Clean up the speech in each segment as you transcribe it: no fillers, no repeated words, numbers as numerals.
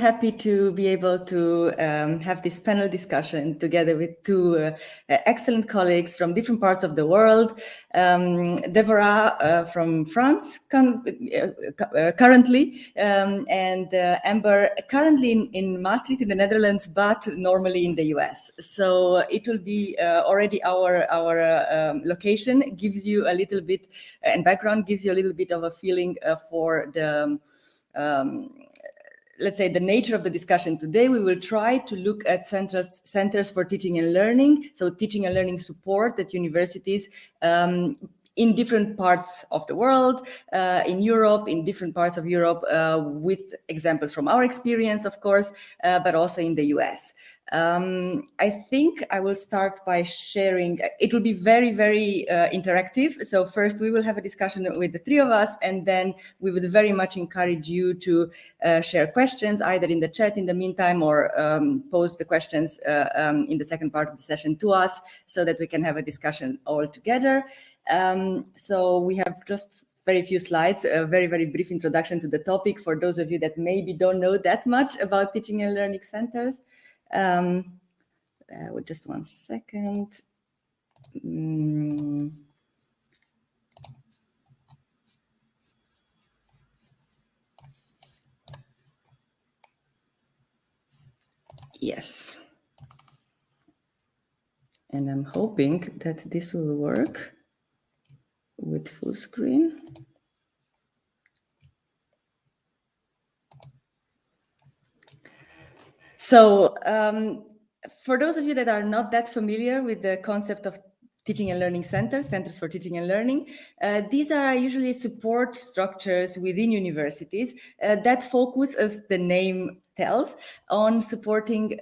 happy to be able to have this panel discussion together with two excellent colleagues from different parts of the world. Deborah from France currently, and Amber currently in Maastricht in the Netherlands, but normally in the US. So it will be already our location gives you a little bit, and background gives you a little bit of a feeling for the let's say the nature of the discussion today. We will try to look at centers for teaching and learning, so teaching and learning support at universities in different parts of the world, in Europe, in different parts of Europe, with examples from our experience, of course, but also in the US. I think I will start by sharing. It will be very, very interactive. So first we will have a discussion with the three of us, and then we would very much encourage you to share questions either in the chat in the meantime, or pose the questions in the second part of the session to us, so that we can have a discussion all together. So we have just very few slides, a very, very brief introduction to the topic for those of you that maybe don't know that much about teaching and learning centers. Just 1 second. Yes. And I'm hoping that this will work with full screen. So for those of you that are not that familiar with the concept of teaching and learning centers, centers for teaching and learning, these are usually support structures within universities that focus, as the name tells, on supporting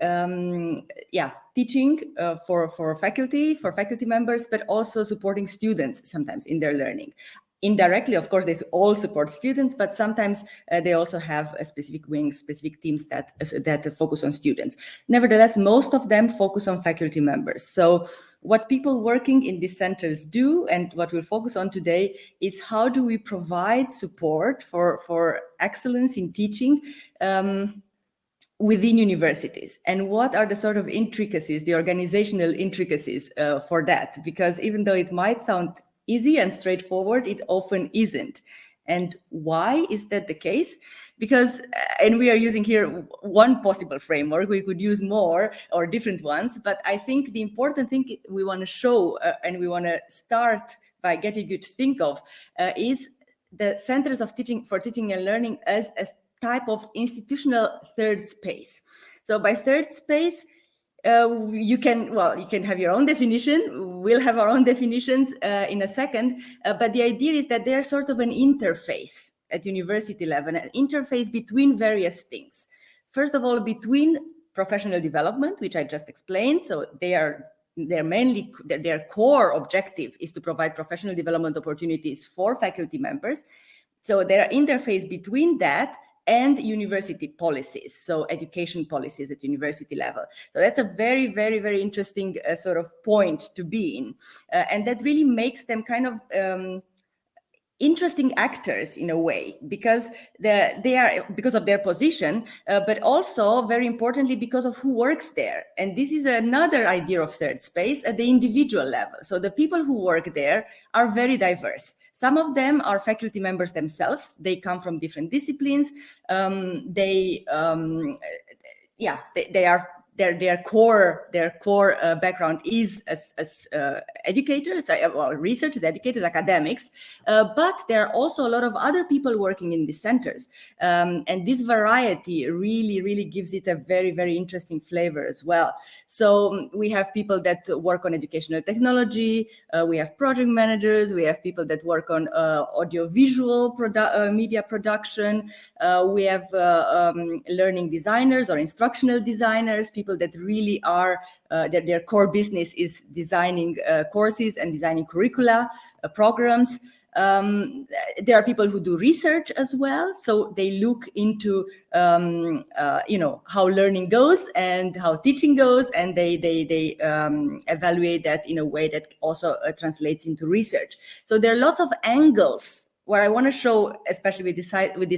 teaching for faculty members, but also supporting students sometimes in their learning. Indirectly, of course, they all support students, but sometimes they also have a specific wings, specific teams that focus on students. Nevertheless, most of them focus on faculty members. So what people working in these centers do, and what we'll focus on today, is how do we provide support for excellence in teaching within universities, and what are the sort of intricacies, the organizational intricacies for that? Because even though it might sound easy and straightforward, it often isn't. And why is that the case? Because, and we are using here one possible framework, we could use more or different ones, but I think the important thing we want to show and we want to start by getting you to think of is the centers of teaching for teaching and learning as a type of institutional third space. So by third space, you can have your own definition. We'll have our own definitions in a second, but the idea is that they're sort of an interface at university level, an interface between various things. First of all, between professional development, which I just explained. So their core objective is to provide professional development opportunities for faculty members. So there are interface between that and university policies, so education policies at university level. So that's a very, very, very interesting sort of point to be in. And that really makes them kind of interesting actors in a way, because they are, because of their position, but also very importantly because of who works there. And this is another idea of third space at the individual level. So the people who work there are very diverse. Some of them are faculty members themselves. They come from different disciplines. Their core background is as educators, researchers, educators, academics, but there are also a lot of other people working in these centers. And this variety really, really gives it a very, very interesting flavor as well. So we have people that work on educational technology, we have project managers, we have people that work on audiovisual media production, we have learning designers or instructional designers, people that really are, their core business is designing courses and designing curricula, programs. There are people who do research as well. So they look into, how learning goes and how teaching goes, and they evaluate that in a way that also translates into research. So there are lots of angles what I want to show, especially with this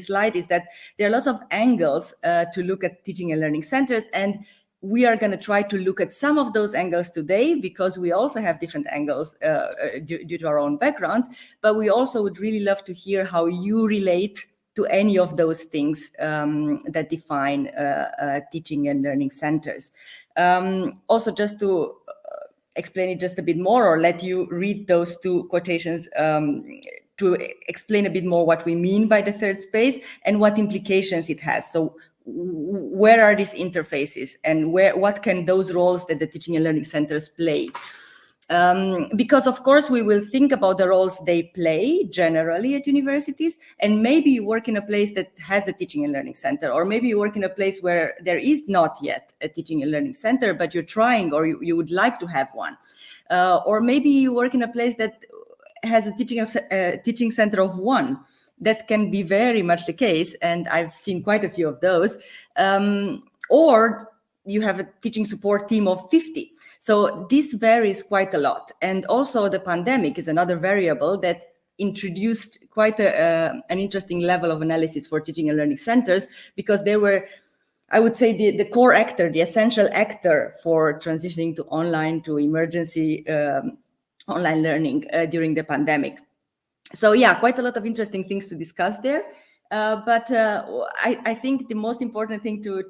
slide, is that there are lots of angles to look at teaching and learning centers, and we are going to try to look at some of those angles today, because we also have different angles due to our own backgrounds, but we also would really love to hear how you relate to any of those things that define teaching and learning centers. Also, just to explain it just a bit more, or let you read those two quotations to explain a bit more what we mean by the third space and what implications it has. So where are these interfaces, and what can those roles that the teaching and learning centers play? Because of course we will think about the roles they play generally at universities, and maybe you work in a place that has a teaching and learning center, or maybe you work in a place where there is not yet a teaching and learning center, but you're trying, or you would like to have one. Or maybe you work in a place that has a teaching center of one. That can be very much the case, and I've seen quite a few of those. Or you have a teaching support team of 50. So this varies quite a lot. And also the pandemic is another variable that introduced quite an interesting level of analysis for teaching and learning centers, because they were, I would say, the core actor, the essential actor for transitioning to online, to emergency online learning during the pandemic. So yeah, quite a lot of interesting things to discuss there. But I think the most important thing to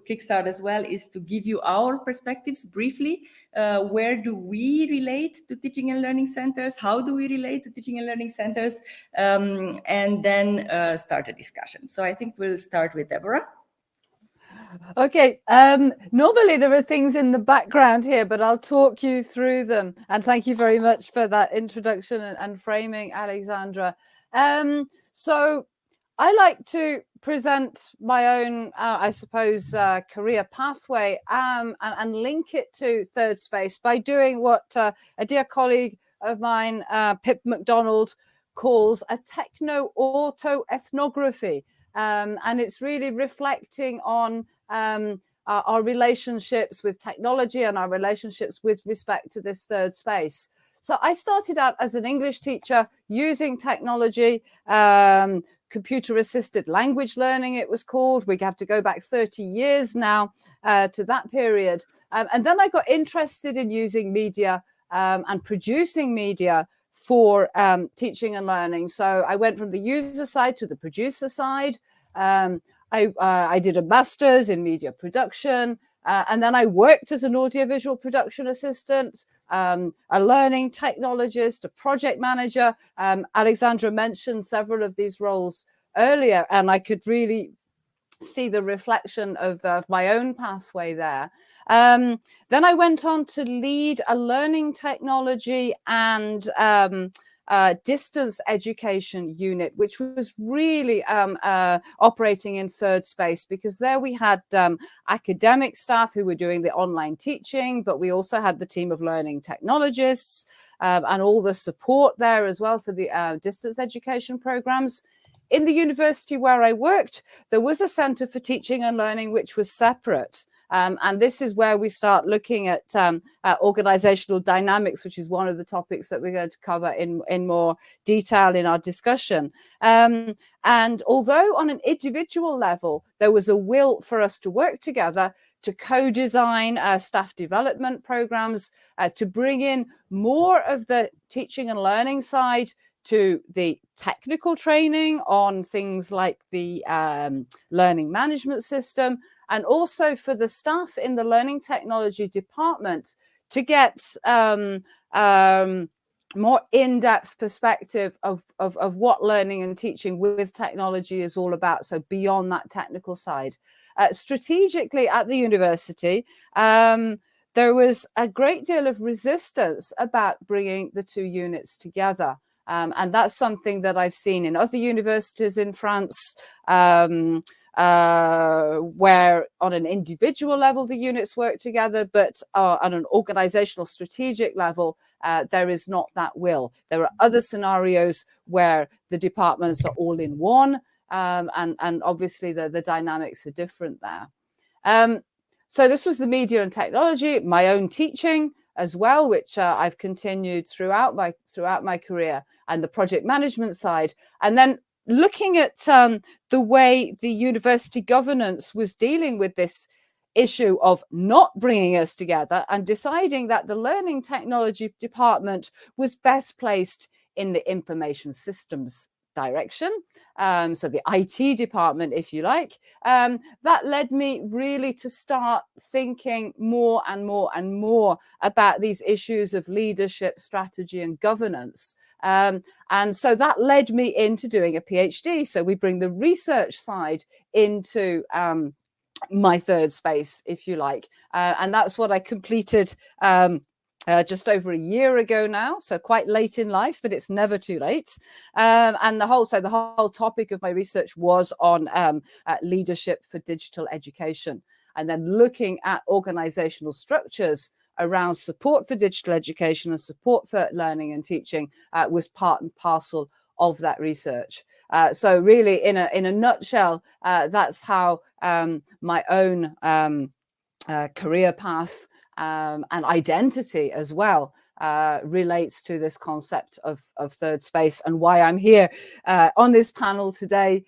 kickstart as well is to give you our perspectives briefly. Where do we relate to teaching and learning centers? How do we relate to teaching and learning centers? And then start a discussion. So I think we'll start with Deborah. Okay, normally there are things in the background here, but I'll talk you through them. And thank you very much for that introduction and framing, Alexandra. So I like to present my own, I suppose, career pathway and link it to third space by doing what a dear colleague of mine, Pip MacDonald, calls a techno-auto-ethnography. And it's really reflecting on our relationships with technology and our relationships with respect to this third space. So I started out as an English teacher using technology, computer-assisted language learning, it was called. We have to go back 30 years now to that period. And then I got interested in using media and producing media for teaching and learning. So I went from the user side to the producer side. I did a master's in media production, and then I worked as an audiovisual production assistant, a learning technologist, a project manager. Alexandra mentioned several of these roles earlier, and I could really see the reflection of my own pathway there. Then I went on to lead a learning technology and distance education unit, which was really operating in third space, because there we had academic staff who were doing the online teaching, but we also had the team of learning technologists and all the support there as well for the distance education programs. In the university where I worked, there was a Centre for Teaching and Learning, which was separate. And this is where we start looking at organizational dynamics, which is one of the topics that we're going to cover in more detail in our discussion. And although on an individual level, there was a will for us to work together to co-design staff development programs, to bring in more of the teaching and learning side to the technical training on things like the learning management system, and also for the staff in the learning technology department to get more in-depth perspective of what learning and teaching with technology is all about. So beyond that technical side. Strategically at the university, there was a great deal of resistance about bringing the two units together. And that's something that I've seen in other universities in France, where on an individual level the units work together, but on an organizational strategic level there is not that will. There are other scenarios where the departments are all in one, and obviously the dynamics are different there. So this was the media and technology, my own teaching. as well, which I've continued throughout my career, and the project management side. And then looking at the way the university governance was dealing with this issue of not bringing us together, and deciding that the learning technology department was best placed in the information systems direction, so the IT department, if you like, that led me really to start thinking more and more and more about these issues of leadership, strategy, and governance. And so that led me into doing a PhD. So we bring the research side into my third space, if you like, and that's what I completed just over a year ago now, so quite late in life, but it's never too late. And the whole topic of my research was on leadership for digital education, and then looking at organizational structures around support for digital education and support for learning and teaching was part and parcel of that research. So really, in a nutshell, that's how my own career path and identity as well relates to this concept of third space, and why I'm here on this panel today,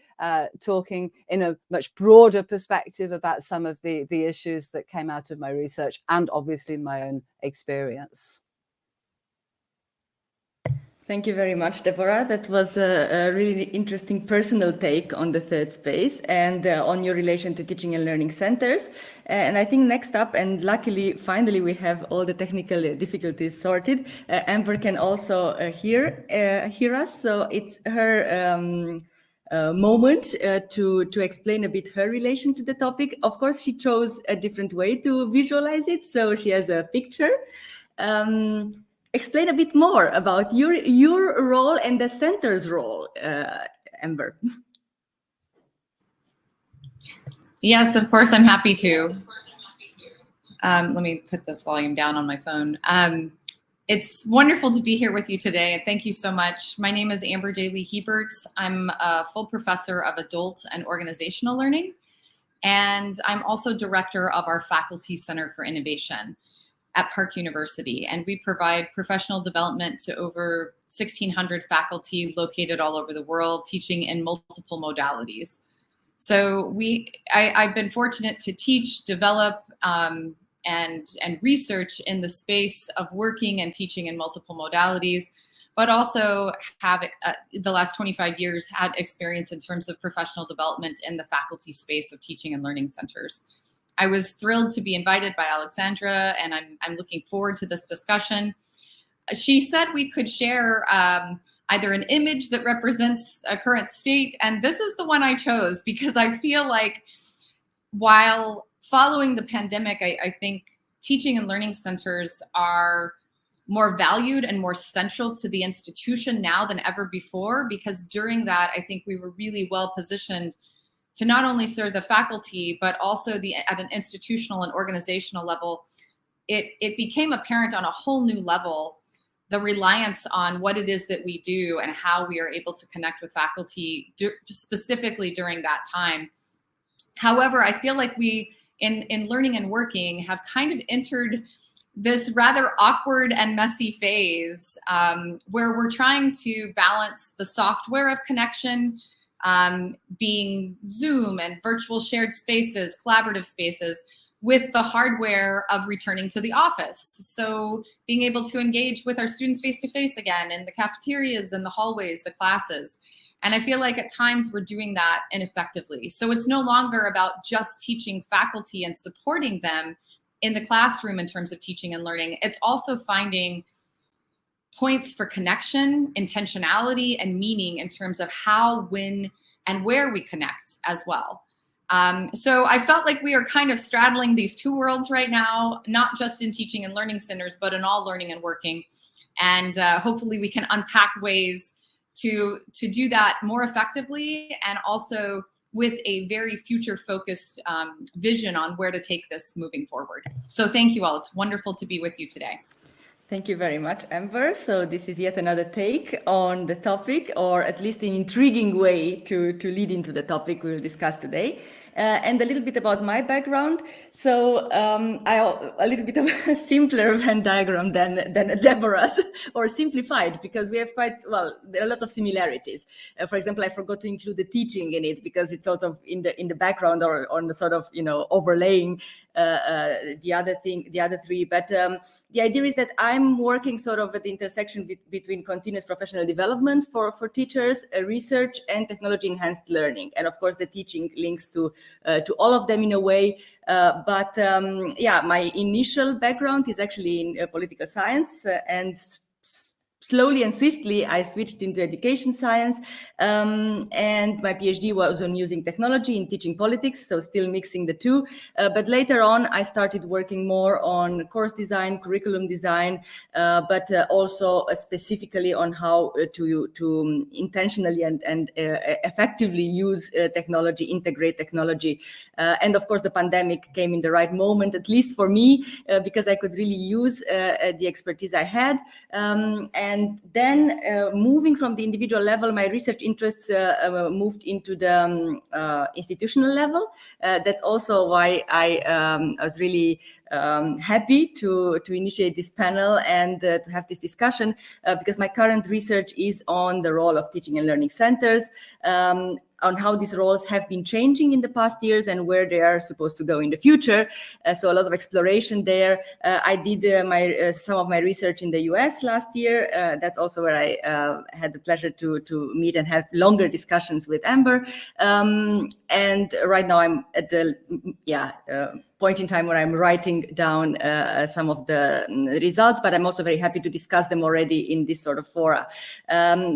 talking in a much broader perspective about some of the issues that came out of my research and obviously my own experience. Thank you very much, Deborah. That was a really interesting personal take on the third space and on your relation to teaching and learning centers. And I think next up, and luckily, finally, we have all the technical difficulties sorted. Amber can also hear us, so it's her moment to explain a bit her relation to the topic. Of course, she chose a different way to visualize it, so she has a picture. Explain a bit more about your role and the center's role, Amber. Yes, of course, I'm happy to. Let me put this volume down on my phone. It's wonderful to be here with you today, and thank you so much. My name is Amber Dailey-Hebert. I'm a full professor of adult and organizational learning, and I'm also director of our Faculty Center for Innovation at Park University, and we provide professional development to over 1,600 faculty located all over the world, teaching in multiple modalities. So I've been fortunate to teach, develop, and research in the space of working and teaching in multiple modalities, but also have the last 25 years had experience in terms of professional development in the faculty space of teaching and learning centers. I was thrilled to be invited by Alexandra, and I'm looking forward to this discussion. She said we could share either an image that represents a current state, and this is the one I chose because I feel like while following the pandemic, I think teaching and learning centers are more valued and more central to the institution now than ever before, because during that, I think we were really well positioned to not only serve the faculty, but also at an institutional and organizational level. It became apparent on a whole new level, the reliance on what it is that we do and how we are able to connect with faculty specifically during that time. However, I feel like we, in learning and working, have kind of entered this rather awkward and messy phase where we're trying to balance the software of connection, being Zoom and virtual shared spaces, collaborative spaces, with the hardware of returning to the office. So being able to engage with our students face-to-face again in the cafeterias and the hallways, the classes. And I feel like at times we're doing that ineffectively. So it's no longer about just teaching faculty and supporting them in the classroom in terms of teaching and learning. It's also finding points for connection, intentionality, and meaning in terms of how, when, and where we connect as well. So I felt like we are kind of straddling these two worlds right now, not just in teaching and learning centers, but in all learning and working. And hopefully we can unpack ways to do that more effectively, and also with a very future-focused vision on where to take this moving forward. So thank you all. It's wonderful to be with you today. Thank you very much, Amber. So this is yet another take on the topic, or at least an intriguing way to lead into the topic we will discuss today. and a little bit about my background. So a little bit of a simpler Venn diagram than Deborah's, or simplified, because we have there are lots of similarities. For example, I forgot to include the teaching in it because it's sort of in the background, or on the sort of, overlaying the other three. But the idea is that I'm working sort of at the intersection between continuous professional development for teachers, research, and technology enhanced learning. And of course, the teaching links to all of them in a way. But my initial background is actually in political science, and slowly and swiftly, I switched into education science, and my PhD was on using technology in teaching politics, so still mixing the two. But later on, I started working more on course design, curriculum design, but also specifically on how to intentionally and effectively use technology, integrate technology. And of course, the pandemic came in the right moment, at least for me, because I could really use the expertise I had. And then moving from the individual level, my research interests moved into the institutional level. That's also why I was really happy to initiate this panel and to have this discussion, because my current research is on the role of teaching and learning centers, on how these roles have been changing in the past years and where they are supposed to go in the future. So a lot of exploration there. I did some of my research in the US last year. That's also where I had the pleasure to meet and have longer discussions with Amber. And right now I'm at the point in time where I'm writing down some of the results, but I'm also very happy to discuss them already in this sort of fora.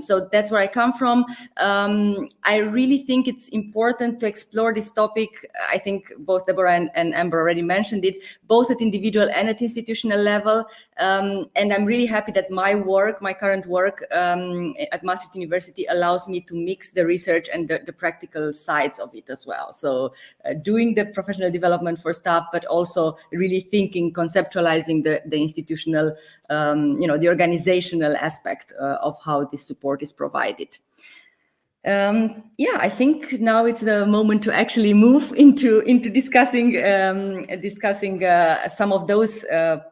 So that's where I come from. I really think it's important to explore this topic. I think both Deborah and Amber already mentioned it, both at individual and at institutional level. And I'm really happy that my current work at Maastricht University allows me to mix the research and the practical sides of it as well. So doing the professional development for staff, but also really thinking, conceptualizing the institutional, the organizational aspect of how this support is provided. I think now it's the moment to actually move into discussing some of those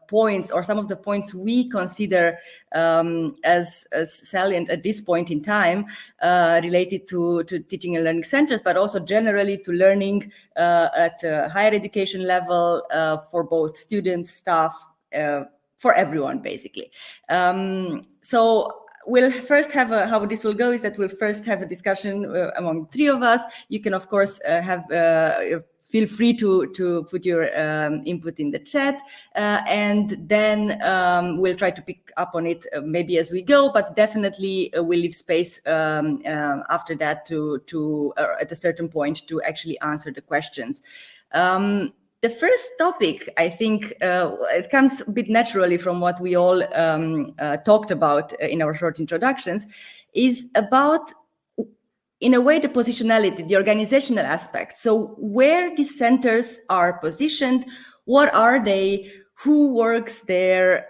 points, or some of the points we consider as salient at this point in time, related to teaching and learning centers, but also generally to learning at a higher education level, for both students, staff, for everyone, basically. So we'll first have how this will go is that we'll first have a discussion among the three of us. You can, of course, feel free to put your input in the chat, and then we'll try to pick up on it maybe as we go, but definitely we'll leave space after that to at a certain point to actually answer the questions. The first topic, I think, it comes a bit naturally from what we all talked about in our short introductions, is about, in a way, the positionality, the organizational aspect. So where these centers are positioned, what are they, who works there,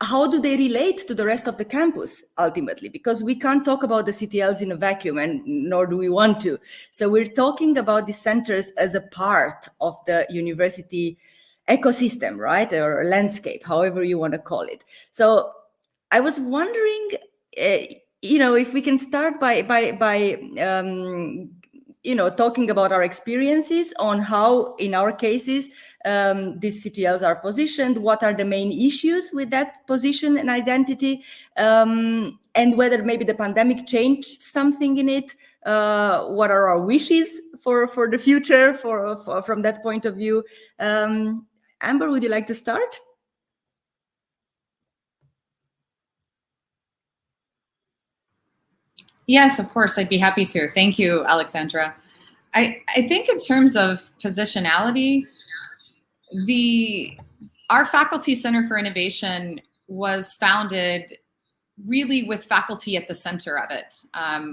how do they relate to the rest of the campus, ultimately? Because we can't talk about the CTLs in a vacuum, and nor do we want to. So we're talking about the centers as a part of the university ecosystem, right? Or landscape, however you want to call it. So I was wondering, if we can start by talking about our experiences on how, in our cases, these CTLs are positioned, what are the main issues with that position and identity, and whether maybe the pandemic changed something in it, what are our wishes for the future from that point of view. Amber, would you like to start? Yes, of course, I'd be happy to. Thank you, Alexandra. I think in terms of positionality, our Faculty Center for Innovation was founded really with faculty at the center of it.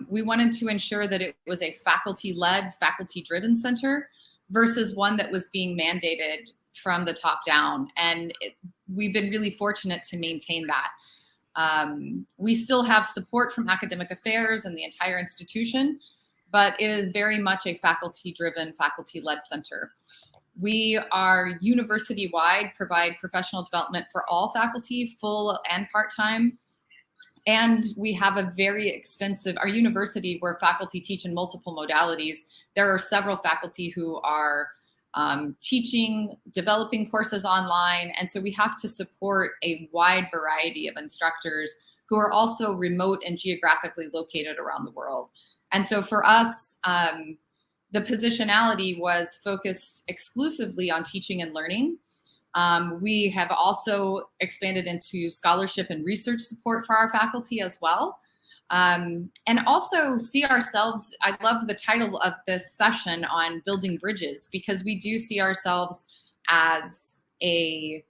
We wanted to ensure that it was a faculty-led, faculty-driven center versus one that was being mandated from the top down. And we've been really fortunate to maintain that. We still have support from academic affairs and the entire institution, but it is very much a faculty-driven, faculty-led center. We are university-wide, provide professional development for all faculty, full and part-time. And we have a very extensive, our university where faculty teach in multiple modalities, there are several faculty who are teaching, developing courses online. And so we have to support a wide variety of instructors who are also remote and geographically located around the world. And so for us, the positionality was focused exclusively on teaching and learning. We have also expanded into scholarship and research support for our faculty as well. And also see ourselves, I love the title of this session on building bridges, because we do see ourselves as a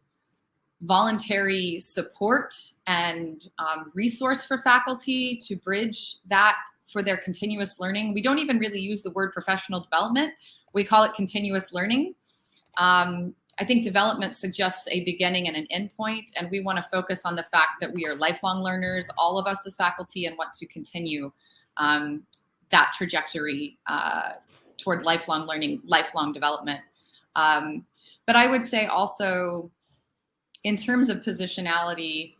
voluntary support and resource for faculty to bridge that for their continuous learning. We don't even really use the word professional development. We call it continuous learning. I think development suggests a beginning and an end point, and we want to focus on the fact that we are lifelong learners, all of us as faculty, and want to continue that trajectory toward lifelong learning, lifelong development. But I would say also, in terms of positionality,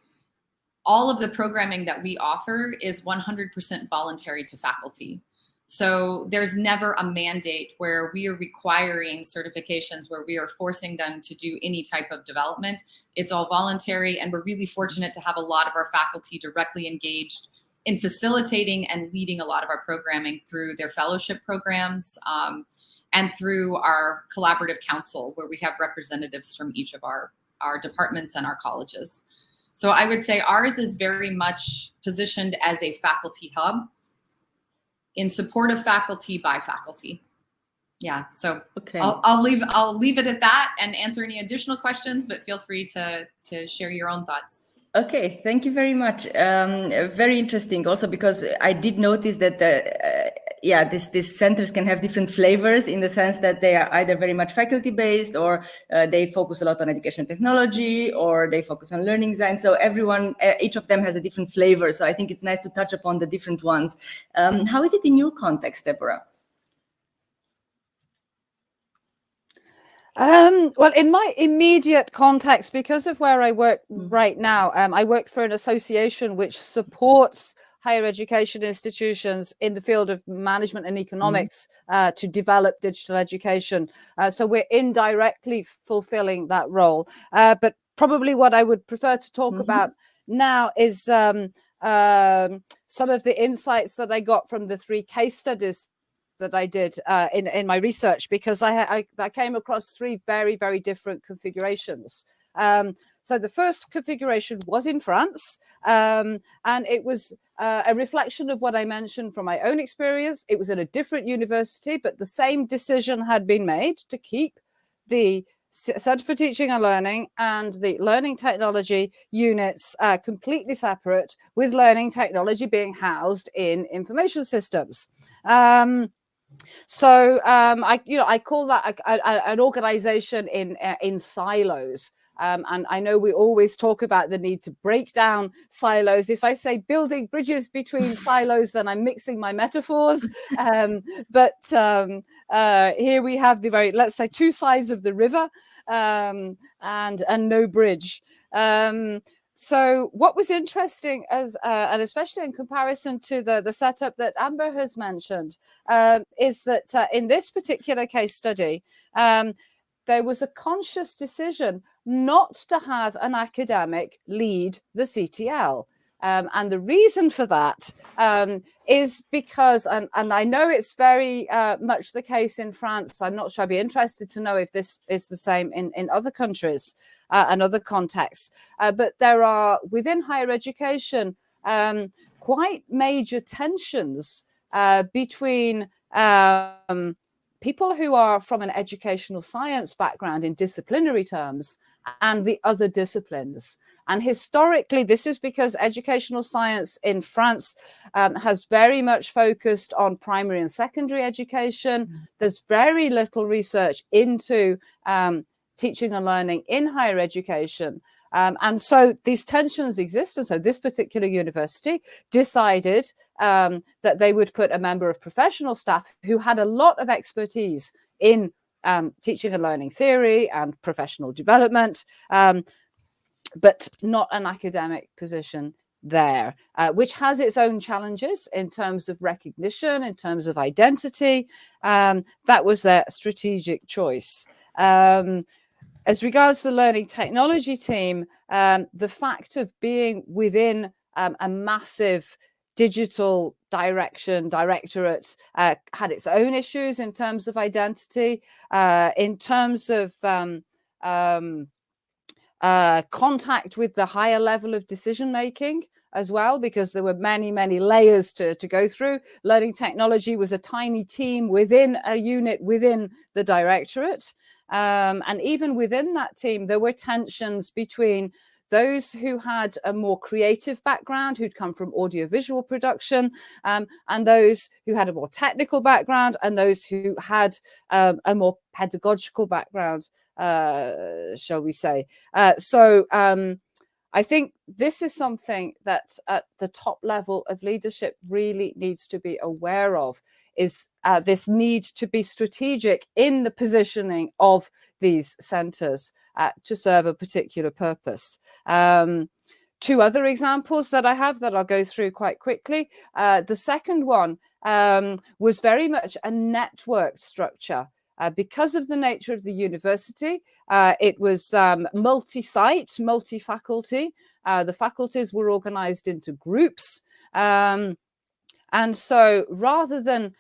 all of the programming that we offer is 100% voluntary to faculty. So there's never a mandate where we are requiring certifications, where we are forcing them to do any type of development. It's all voluntary, and we're really fortunate to have a lot of our faculty directly engaged in facilitating and leading a lot of our programming through their fellowship programs and through our collaborative council, where we have representatives from each of our departments and our colleges. So I would say ours is very much positioned as a faculty hub in support of faculty by faculty. Yeah, so okay. I'll leave it at that and answer any additional questions, but feel free to share your own thoughts. Okay, thank you very much. Very interesting also, because I did notice that these centers can have different flavors, in the sense that they are either very much faculty-based, or they focus a lot on education technology, or they focus on learning design. So each of them has a different flavor. So I think it's nice to touch upon the different ones. How is it in your context, Deborah? Well, in my immediate context, because of where I work right now, I work for an association which supports higher education institutions in the field of management and economics to develop digital education. So we're indirectly fulfilling that role. But probably what I would prefer to talk about now is some of the insights that I got from the 3 case studies that I did in my research, because I came across 3 very, very different configurations. So the first configuration was in France, and it was a reflection of what I mentioned from my own experience. It was at a different university, but the same decision had been made to keep the Center for Teaching and Learning and the learning technology units completely separate, with learning technology being housed in information systems. So I call that an organization in silos. And I know we always talk about the need to break down silos. If I say building bridges between silos, then I'm mixing my metaphors. But here we have the let's say 2 sides of the river and no bridge. So what was interesting, and especially in comparison to the setup that Amber has mentioned, is that in this particular case study, there was a conscious decision not to have an academic lead the CTL. And the reason for that is because, and I know it's very much the case in France. I'm not sure. I'd be interested to know if this is the same in other countries and other contexts. But there are, within higher education, quite major tensions between people who are from an educational science background in disciplinary terms and the other disciplines. And historically, this is because educational science in France has very much focused on primary and secondary education. There's very little research into teaching and learning in higher education. And so these tensions exist. And so this particular university decided that they would put a member of professional staff who had a lot of expertise in teaching and learning theory and professional development, but not an academic position there, which has its own challenges in terms of recognition, in terms of identity. That was their strategic choice. As regards the learning technology team, the fact of being within a massive digital directorate had its own issues in terms of identity, in terms of contact with the higher level of decision making as well, because there were many, many layers to go through. Learning technology was a tiny team within a unit within the directorate. And even within that team, there were tensions between those who had a more creative background, who'd come from audiovisual production, and those who had a more technical background, and those who had a more pedagogical background, shall we say. So I think this is something that at the top level of leadership really needs to be aware of, is this need to be strategic in the positioning of these centres to serve a particular purpose. Two other examples that I have that I'll go through quite quickly. The second one was very much a networked structure. Because of the nature of the university, it was multi-site, multi-faculty. The faculties were organised into groups. And so rather than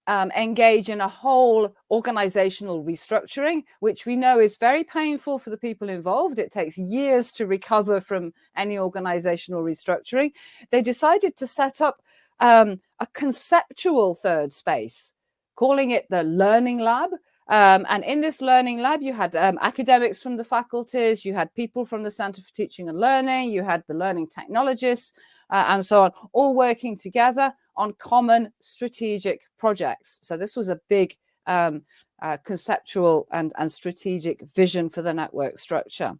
engage in a whole organizational restructuring, which we know is very painful for the people involved, it takes years to recover from any organizational restructuring, they decided to set up a conceptual third space, calling it the Learning Lab. And in this Learning Lab, you had academics from the faculties, you had people from the Centre for Teaching and Learning, you had the learning technologists, and so on, all working together on common strategic projects. So this was a big conceptual and strategic vision for the network structure.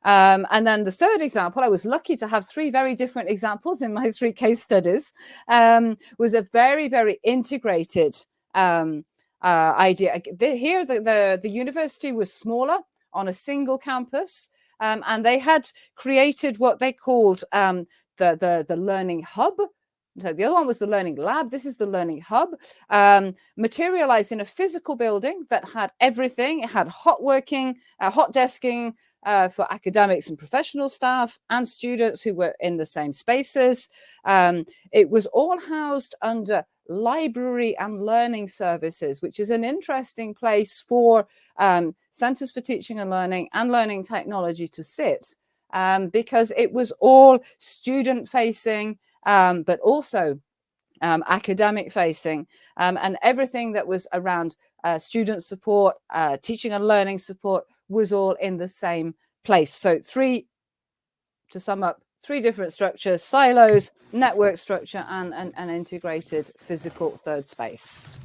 And then the third example, I was lucky to have three very different examples in my three case studies, was a very, very integrated idea. Here, the university was smaller on a single campus, and they had created what they called the Learning Hub. So the other one was the Learning Lab. This is the Learning Hub, materialized in a physical building that had everything. It had hot desking for academics and professional staff and students who were in the same spaces. It was all housed under library and learning services, which is an interesting place for centers for teaching and learning technology to sit, because it was all student facing, but also academic facing, and everything that was around student support, teaching and learning support was all in the same place. So to sum up, three different structures: silos, network structure, and an integrated physical third space.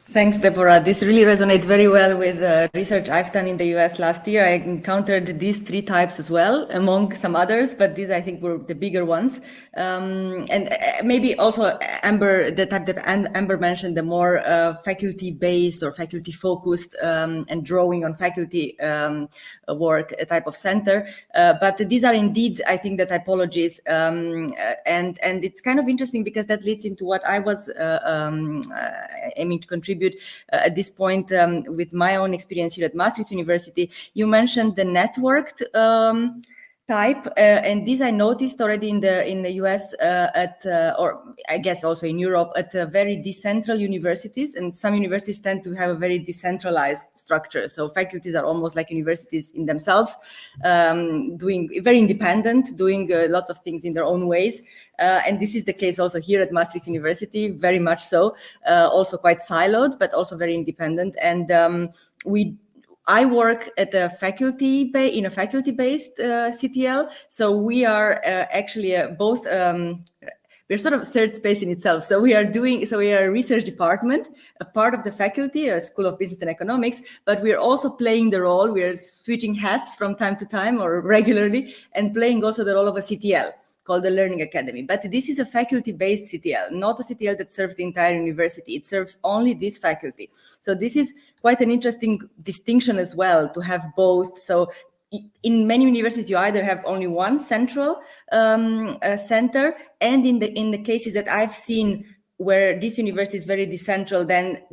Thanks, Deborah. This really resonates very well with research I've done in the US last year. I encountered these three types as well, among some others, but these I think were the bigger ones. And maybe also Amber, the type that Amber mentioned, the more faculty-based or faculty-focused and drawing on faculty work type of center. But these are indeed, I think, the typologies. And it's kind of interesting because that leads into what I was aiming to contribute at this point with my own experience here at Maastricht University. You mentioned the networked type, and this I noticed already in the US or I guess also in Europe, at very decentral universities, and some universities tend to have a very decentralized structure. So faculties are almost like universities in themselves, doing very independent, doing lots of things in their own ways. And this is the case also here at Maastricht University, very much so, also quite siloed, but also very independent. And I work at a in a faculty-based CTL, so we are actually both we're sort of third space in itself. So we are a research department, a part of the faculty, a School of Business and Economics, but we're also playing the role, we're switching hats from time to time or regularly, and playing also the role of a CTL called the Learning Academy. But this is a faculty-based CTL, not a CTL that serves the entire university. It serves only this faculty. So this is quite an interesting distinction as well, to have both. So in many universities, you either have only one central center, and in the cases that I've seen where this university is very decentral, then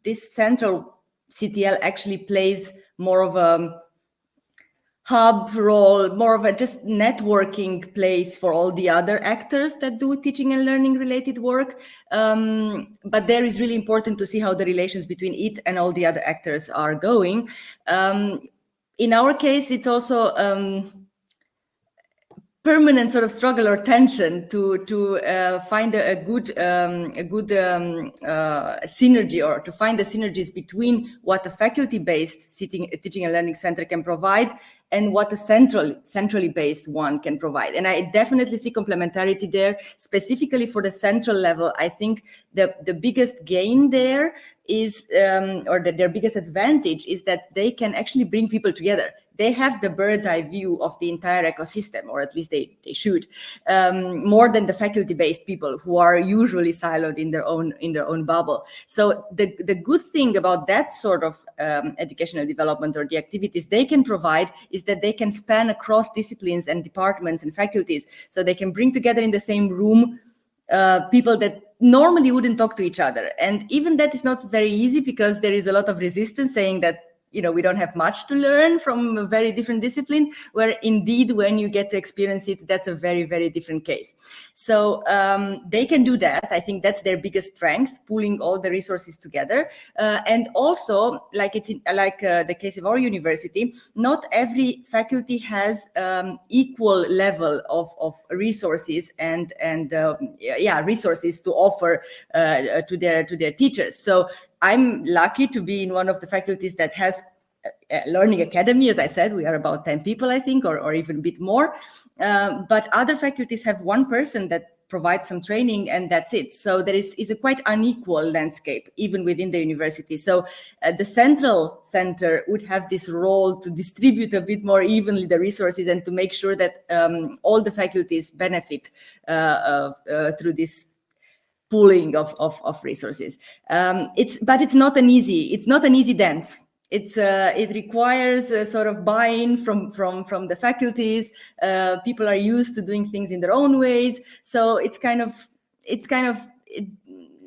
this central CTL actually plays more of a hub role, more of a just networking place for all the other actors that do teaching and learning related work. But there is really important to see how the relations between it and all the other actors are going. In our case, it's also permanent sort of struggle or tension to find a good synergy, or to find the synergies between what a faculty-based teaching and learning center can provide and what a centrally based one can provide. And I definitely see complementarity there. Specifically for the central level, I think the biggest gain there is, their biggest advantage is that they can actually bring people together. They have the bird's eye view of the entire ecosystem, or at least they should, more than the faculty-based people who are usually siloed in their own bubble. So the good thing about that sort of educational development, or the activities they can provide, is that they can span across disciplines and departments and faculties. So they can bring together in the same room people that normally wouldn't talk to each other. And even that is not very easy, because there is a lot of resistance saying that, you know, we don't have much to learn from a very different discipline, where indeed when you get to experience it, that's a very, very different case. So they can do that. I think that's their biggest strength, pulling all the resources together. And also, like the case of our university, not every faculty has equal level of resources and resources to offer to their teachers. So I'm lucky to be in one of the faculties that has a learning academy. As I said, we are about 10 people, I think, or even a bit more. But other faculties have one person that provides some training, and that's it. So there is a quite unequal landscape, even within the university. So the central center would have this role to distribute a bit more evenly the resources, and to make sure that all the faculties benefit through this pooling of resources. But it's not an easy dance. It requires a sort of buy-in from the faculties. People are used to doing things in their own ways, so it's kind of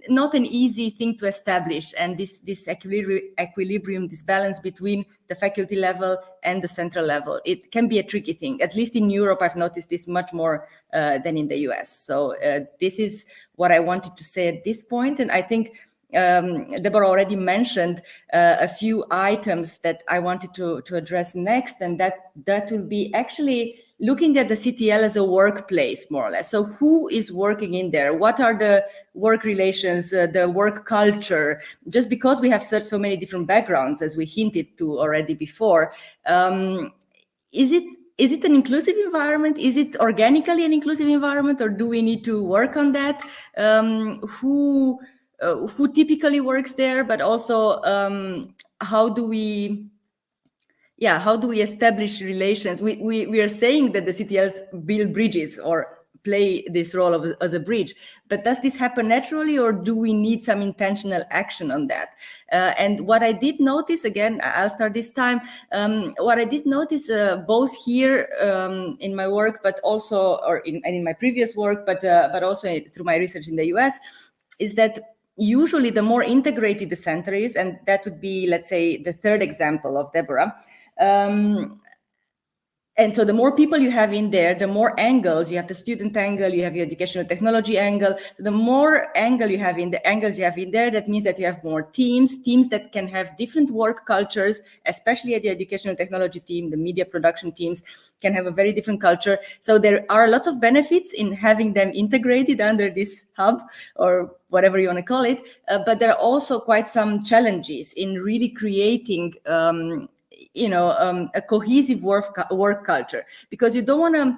not an easy thing to establish. And this equilibrium, this balance between the faculty level and the central level, it can be a tricky thing. At least in Europe, I've noticed this much more than in the US. So this is what I wanted to say at this point. And I think Deborah already mentioned a few items that I wanted to address next, and that will be actually looking at the CTL as a workplace, more or less. So who is working in there? What are the work relations, the work culture? Just because we have so many different backgrounds, as we hinted to already before, is it an inclusive environment? Is it organically an inclusive environment, or do we need to work on that? Who typically works there, but also how do we establish relations? We are saying that the CTLs build bridges or play this role as a bridge, but does this happen naturally, or do we need some intentional action on that? And what I did notice, again, I'll start this time, what I did notice both here in my work, but also, in my previous work, but also through my research in the US, is that usually the more integrated the center is, and that would be, let's say, the third example of Deborah. And so the more people you have in there, the more angles. You have the student angle, you have your educational technology angle. So the more angles you have in there, that means that you have more teams that can have different work cultures, especially at the educational technology team. The media production teams can have a very different culture. So there are lots of benefits in having them integrated under this hub, or whatever you want to call it. But there are also quite some challenges in really creating a cohesive work culture, because you don't want to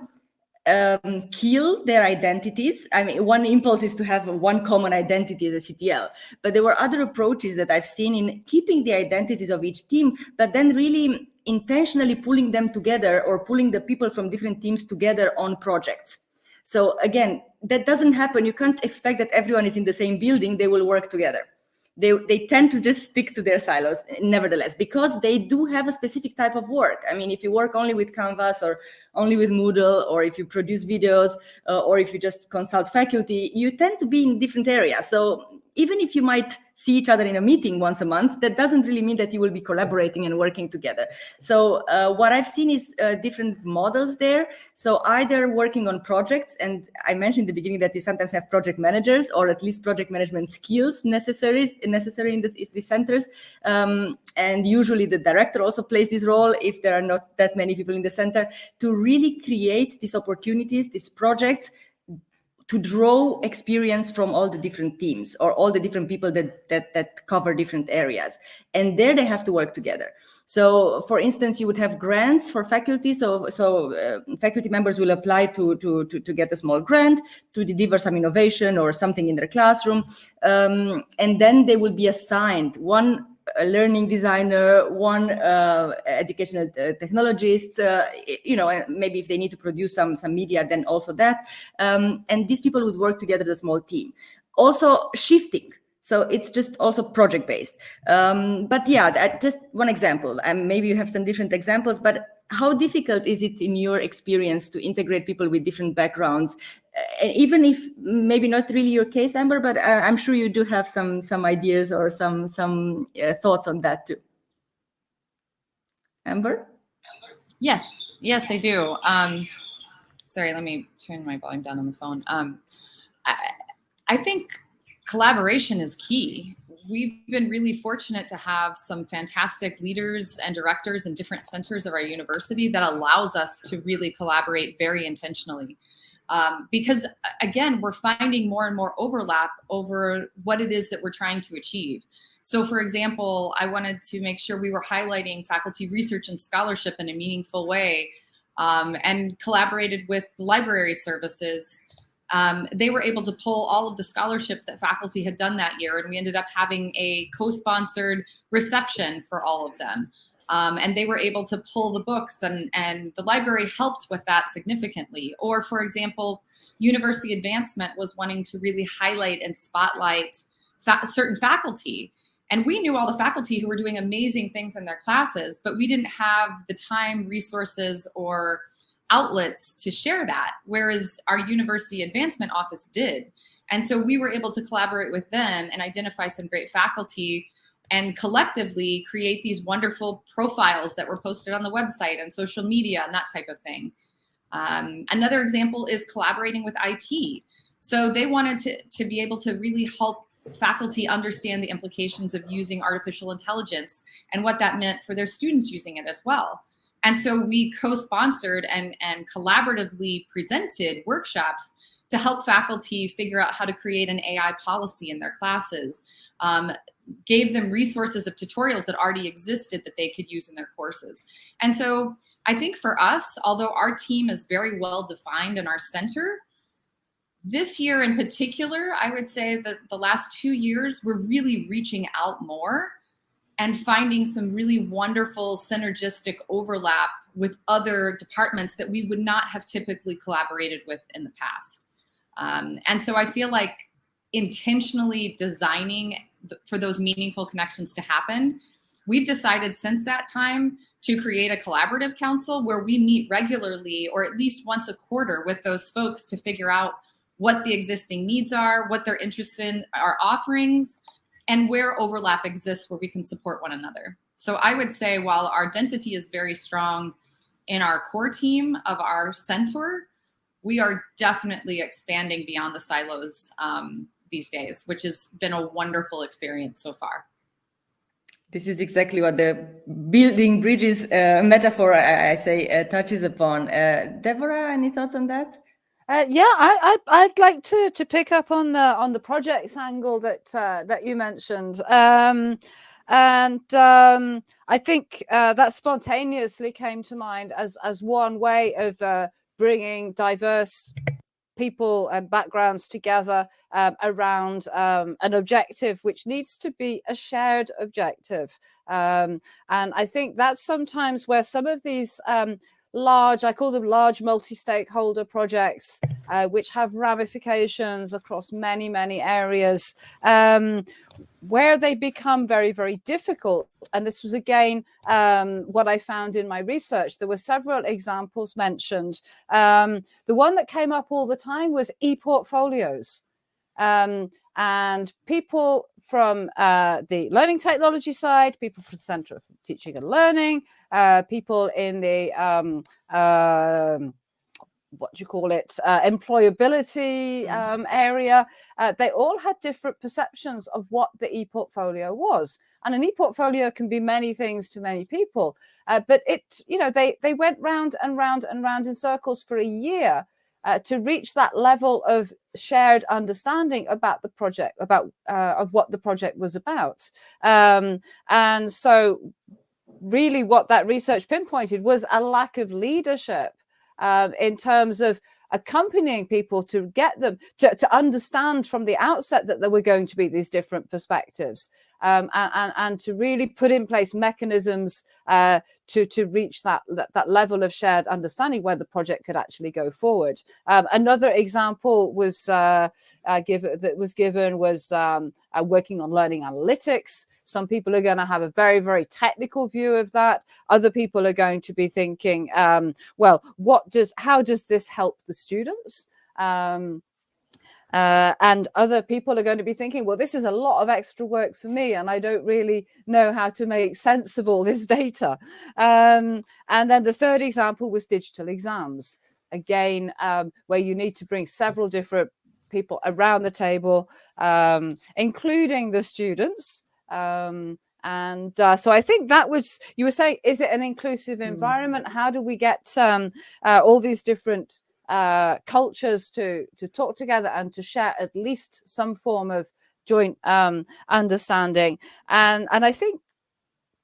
kill their identities. I mean, one impulse is to have one common identity as a CTL, but there were other approaches that I've seen in keeping the identities of each team, but then really intentionally pulling them together, or pulling the people from different teams together on projects. So again, that doesn't happen. You can't expect that everyone is in the same building, they will work together. They tend to just stick to their silos, nevertheless, because they do have a specific type of work. I mean, if you work only with Canvas, or only with Moodle, or if you produce videos, or if you just consult faculty, you tend to be in different areas. So even if you might see each other in a meeting once a month, that doesn't really mean that you will be collaborating and working together. So what I've seen is different models there. So either working on projects, and I mentioned in the beginning that you sometimes have project managers, or at least project management skills necessary in the centers. And usually the director also plays this role if there are not that many people in the center, to really create these opportunities, these projects, to draw experience from all the different teams, or all the different people that cover different areas. And there they have to work together. So for instance, you would have grants for faculty. So faculty members will apply to get a small grant to deliver some innovation or something in their classroom. And then they will be assigned one learning designer, one educational technologist, and maybe if they need to produce some media, then also that. And these people would work together as a small team. Also shifting. So it's just also project-based. But yeah, just one example. And maybe you have some different examples, but how difficult is it in your experience to integrate people with different backgrounds? Even if maybe not really your case, Amber, but I'm sure you do have some ideas or some thoughts on that too. Amber? Yes, I do. Sorry, let me turn my volume down on the phone. I think collaboration is key. We've been really fortunate to have some fantastic leaders and directors in different centers of our university that allows us to really collaborate very intentionally. Because again, we're finding more and more overlap over what it is that we're trying to achieve. So for example, I wanted to make sure we were highlighting faculty research and scholarship in a meaningful way, and collaborated with library services. They were able to pull all of the scholarship that faculty had done that year, and we ended up having a co-sponsored reception for all of them. And they were able to pull the books, and the library helped with that significantly. Or for example, university advancement was wanting to really highlight and spotlight certain faculty. And we knew all the faculty who were doing amazing things in their classes, but we didn't have the time, resources, or outlets to share that, whereas our university advancement office did. And so we were able to collaborate with them and identify some great faculty and collectively create these wonderful profiles that were posted on the website and social media and that type of thing. Another example is collaborating with IT. So they wanted to be able to really help faculty understand the implications of using artificial intelligence and what that meant for their students using it as well. And so we co-sponsored and collaboratively presented workshops to help faculty figure out how to create an AI policy in their classes, gave them resources of tutorials that already existed that they could use in their courses. And so I think for us, although our team is very well defined in our center, this year in particular, I would say that the last 2 years, we're really reaching out more and finding some really wonderful synergistic overlap with other departments that we would not have typically collaborated with in the past. And so I feel like intentionally designing for those meaningful connections to happen, we've decided since that time to create a collaborative council where we meet regularly, or at least once a quarter, with those folks to figure out what the existing needs are, what they're interested in our offerings, and where overlap exists where we can support one another. So I would say while our identity is very strong in our core team of our center, we are definitely expanding beyond the silos these days, which has been a wonderful experience so far. This is exactly what the building bridges metaphor, I say, touches upon. Deborah, any thoughts on that? Yeah, I'd like to pick up on the projects angle that you mentioned, and I think that spontaneously came to mind as one way of bringing diverse people and backgrounds together around an objective which needs to be a shared objective. And I think that's sometimes where some of these large, I call them large multi-stakeholder projects, which have ramifications across many, many areas, where they become very, very difficult. And this was, again, what I found in my research. There were several examples mentioned. The one that came up all the time was e-portfolios. And people from the learning technology side, people from the Centre for Teaching and Learning, people in the employability area, they all had different perceptions of what the e-portfolio was. And an e-portfolio can be many things to many people, but they went round and round and round in circles for a year to reach that level of shared understanding about the project, of what the project was about. And so really what that research pinpointed was a lack of leadership in terms of accompanying people to get them to understand from the outset that there were going to be these different perspectives, and to really put in place mechanisms to reach that level of shared understanding where the project could actually go forward. Another example was given was working on learning analytics. Some people are going to have a very, very technical view of that. Other people are going to be thinking, well, how does this help the students? And other people are going to be thinking, well, this is a lot of extra work for me, and I don't really know how to make sense of all this data. And then the third example was digital exams. Again, where you need to bring several different people around the table, including the students. So I think that was, you were saying, is it an inclusive environment? How do we get all these different cultures to talk together and to share at least some form of joint understanding? And I think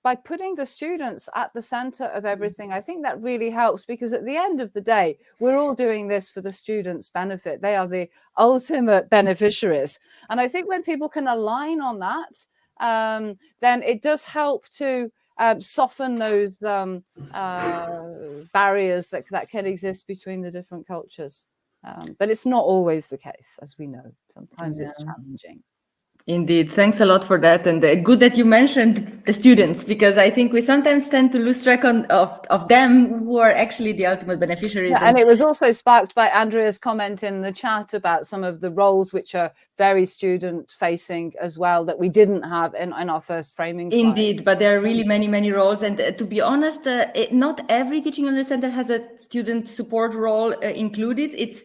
by putting the students at the center of everything, I think that really helps, because at the end of the day, we're all doing this for the students' benefit. They are the ultimate beneficiaries. And I think when people can align on that, then it does help to soften those barriers that can exist between the different cultures. But it's not always the case, as we know. Sometimes it's challenging. Indeed. Thanks a lot for that. And good that you mentioned the students, because I think we sometimes tend to lose track of them, who are actually the ultimate beneficiaries. Yeah, and it was also sparked by Andrea's comment in the chat about some of the roles which are very student facing as well, that we didn't have in our first framing slide. Indeed, but there are really many, many roles. And to be honest, not every teaching learning center has a student support role included. It's,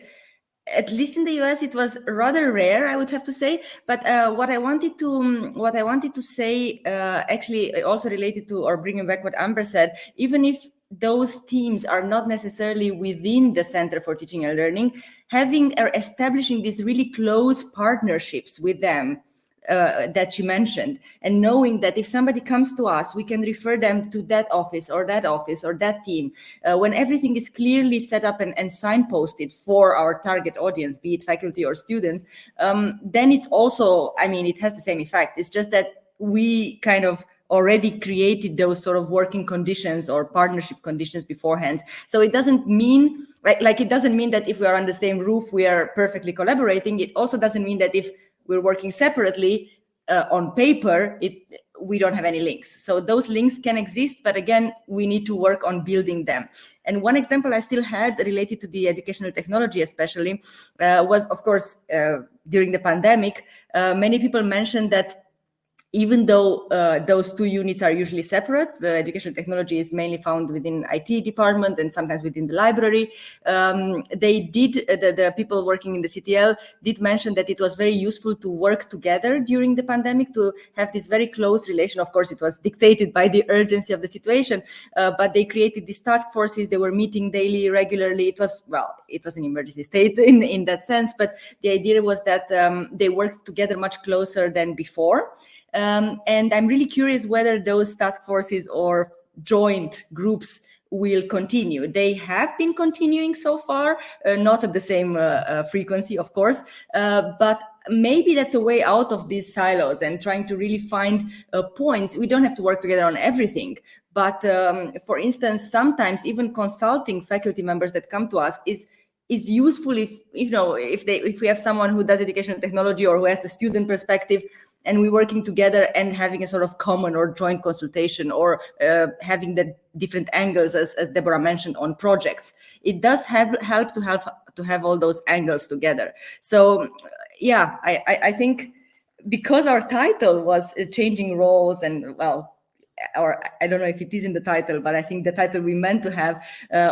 at least in the US, it was rather rare, I would have to say. But what I wanted to say, actually also related to, or bringing back what Amber said, even if those teams are not necessarily within the Center for Teaching and Learning, having or establishing these really close partnerships with them that you mentioned, and knowing that if somebody comes to us, we can refer them to that office or that team, when everything is clearly set up and signposted for our target audience, be it faculty or students, then it's also, I mean, it has the same effect. It's just that we kind of already created those sort of working conditions or partnership conditions beforehand. So it doesn't mean, like it doesn't mean that if we are on the same roof, we are perfectly collaborating. It also doesn't mean that if we're working separately on paper, we don't have any links. So those links can exist, but again, we need to work on building them. And one example I still had related to the educational technology especially was, of course, during the pandemic, many people mentioned that even though those two units are usually separate, the educational technology is mainly found within IT department and sometimes within the library. The people working in the CTL did mention that it was very useful to work together during the pandemic, to have this very close relation. Of course, it was dictated by the urgency of the situation, but they created these task forces. They were meeting daily, regularly. It was an emergency state in that sense, but the idea was that they worked together much closer than before. And I'm really curious whether those task forces or joint groups will continue. They have been continuing so far, not at the same frequency, of course, but maybe that's a way out of these silos and trying to really find points. We don't have to work together on everything, but for instance, sometimes even consulting faculty members that come to us is useful if we have someone who does educational technology or who has the student perspective, and we're working together and having a sort of common or joint consultation, or having the different angles, as Deborah mentioned, on projects. It does help to have all those angles together. So yeah, I think because our title was changing roles, and well, or I don't know if it is in the title, but I think the title we meant to have,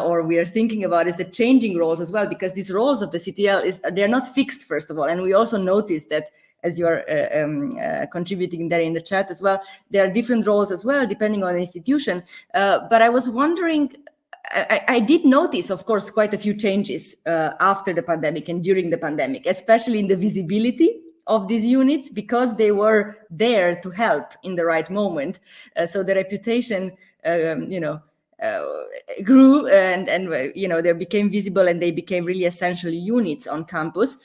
or we are thinking about, is the changing roles as well, because these roles of the CTL they're not fixed, first of all. And we also noticed that, as you are contributing there in the chat as well, there are different roles as well, depending on the institution. But I was wondering, I did notice, of course, quite a few changes after the pandemic and during the pandemic, especially in the visibility of these units, because they were there to help in the right moment. So the reputation, grew, and they became visible, and they became really essential units on campus.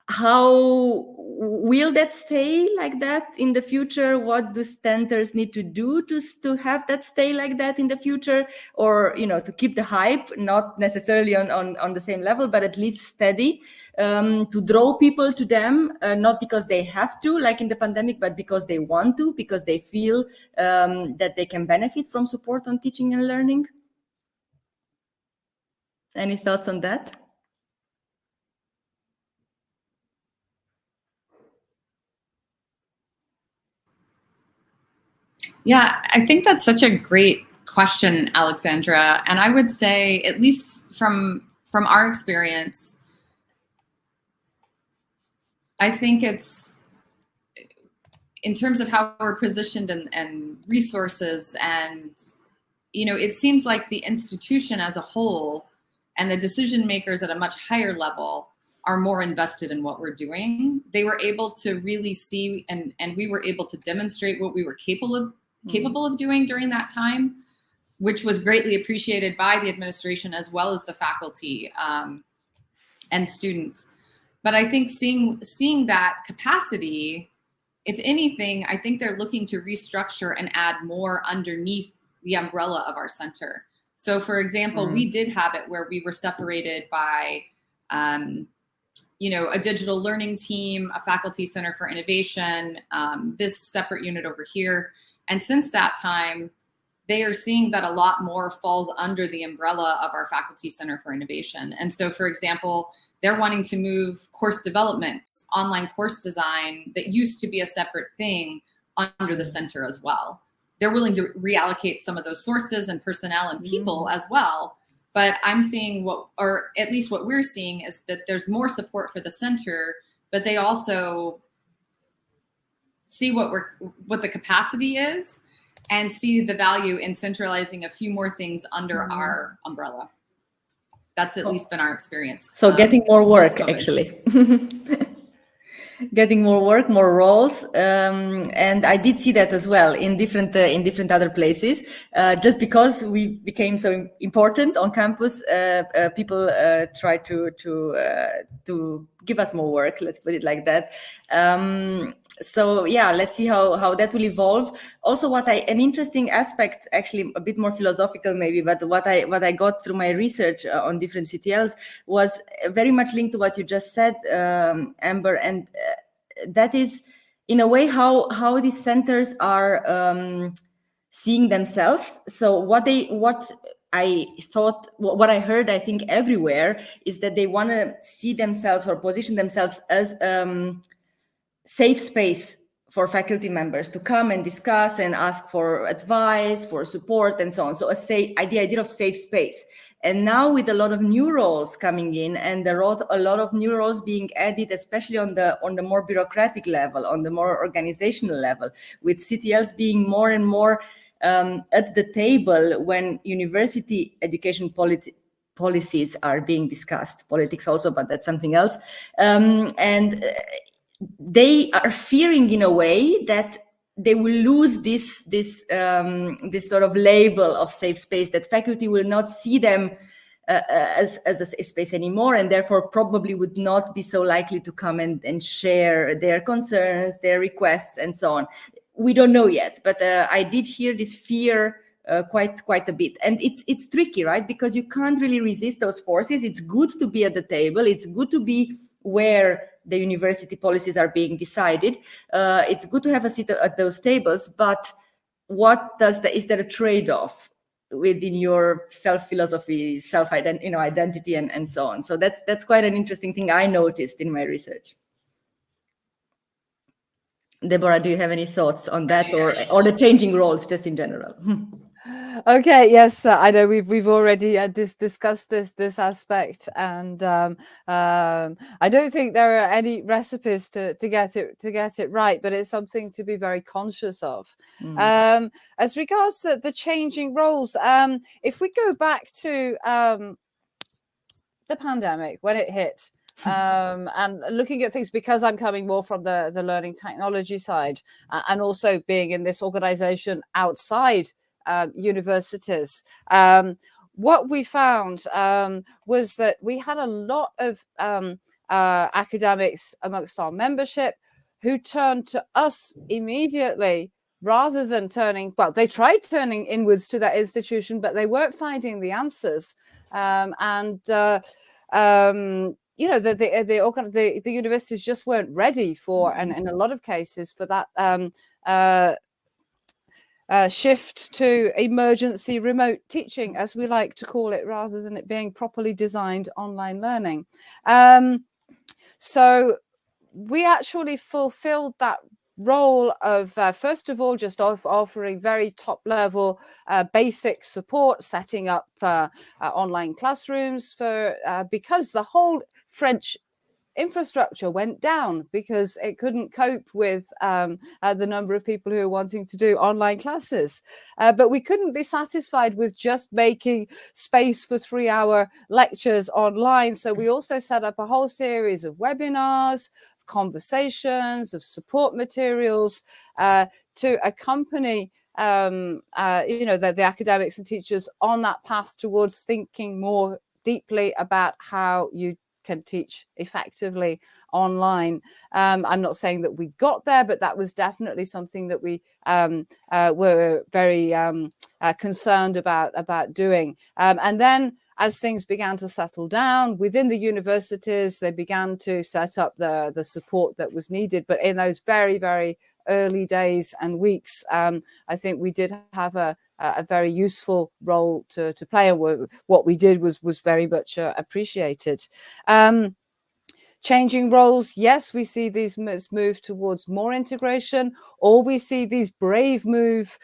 How will that stay like that in the future? What do centers need to do to have that stay like that in the future, or to keep the hype, not necessarily on the same level, but at least steady, to draw people to them, not because they have to, like in the pandemic, but because they want to, because they feel that they can benefit from support on teaching and learning? Any thoughts on that? Yeah, I think that's such a great question, Alexandra. And I would say, at least from our experience, I think it's, in terms of how we're positioned and resources, and it seems like the institution as a whole and the decision makers at a much higher level are more invested in what we're doing. They were able to really see, and we were able to demonstrate what we were capable of doing during that time, which was greatly appreciated by the administration as well as the faculty and students. But I think seeing that capacity, if anything, I think they're looking to restructure and add more underneath the umbrella of our center. So for example, we did have it where we were separated by a digital learning team, a faculty center for innovation, this separate unit over here. And since that time, they are seeing that a lot more falls under the umbrella of our Faculty Center for Innovation. And so, for example, they're wanting to move course development, online course design that used to be a separate thing under the center as well. They're willing to reallocate some of those sources and personnel and people as well. But I'm seeing or at least what we're seeing, is that there's more support for the center, but they also see what the capacity is, and see the value in centralizing a few more things under our umbrella. That's at least been our experience. So getting more work, actually. Getting more work, more roles, and I did see that as well in different other places. Just because we became so important on campus, people try to give us more work. Let's put it like that. So yeah, let's see how that will evolve. Also, an interesting aspect, actually a bit more philosophical maybe, but what I got through my research on different CTLs was very much linked to what you just said, Amber, and that is in a way how these centers are seeing themselves. So what I heard, I think everywhere, is that they want to see themselves or position themselves as safe space for faculty members to come and discuss and ask for advice, for support, and so on. So the idea of safe space. And now with a lot of new roles coming in, and a lot of new roles being added, especially on the more bureaucratic level, on the more organizational level, with CTLs being more and more at the table when university education policies are being discussed, politics also, but that's something else. And they are fearing, in a way, that they will lose this sort of label of safe space, that faculty will not see them as a safe space anymore, and therefore probably would not be so likely to come and share their concerns, their requests, and so on. We don't know yet, but I did hear this fear quite a bit, and it's tricky, right? Because you can't really resist those forces. It's good to be at the table. It's good to be where the university policies are being decided. It's good to have a seat at those tables, but is there a trade-off within your self-philosophy, identity, and so on? So that's quite an interesting thing I noticed in my research. Deborah, do you have any thoughts on that, or the changing roles just in general? Okay, yes, I know we've already discussed this aspect, and I don't think there are any recipes to get it right, but it's something to be very conscious of. As regards the changing roles, if we go back to the pandemic when it hit. And looking at things, because I'm coming more from the learning technology side, and also being in this organization outside universities, what we found was that we had a lot of academics amongst our membership who turned to us immediately rather than they tried turning inwards to that institution, but they weren't finding the answers. You know, the universities just weren't ready for, and in a lot of cases, for that shift to emergency remote teaching, as we like to call it, rather than it being properly designed online learning. So we actually fulfilled that role of, first of all, just offering very top level basic support, setting up online classrooms because the whole French infrastructure went down because it couldn't cope with the number of people who are wanting to do online classes. But we couldn't be satisfied with just making space for 3-hour lectures online. So we also set up a whole series of webinars, conversations, of support materials to accompany the academics and teachers on that path towards thinking more deeply about how you can teach effectively online. I'm not saying that we got there, but that was definitely something that we were very concerned about doing. And then as things began to settle down within the universities, they began to set up the support that was needed. But in those very, very early days and weeks, I think we did have a very useful role to play. And what we did was very much appreciated. Changing roles, yes, we see these move towards more integration, or we see these brave move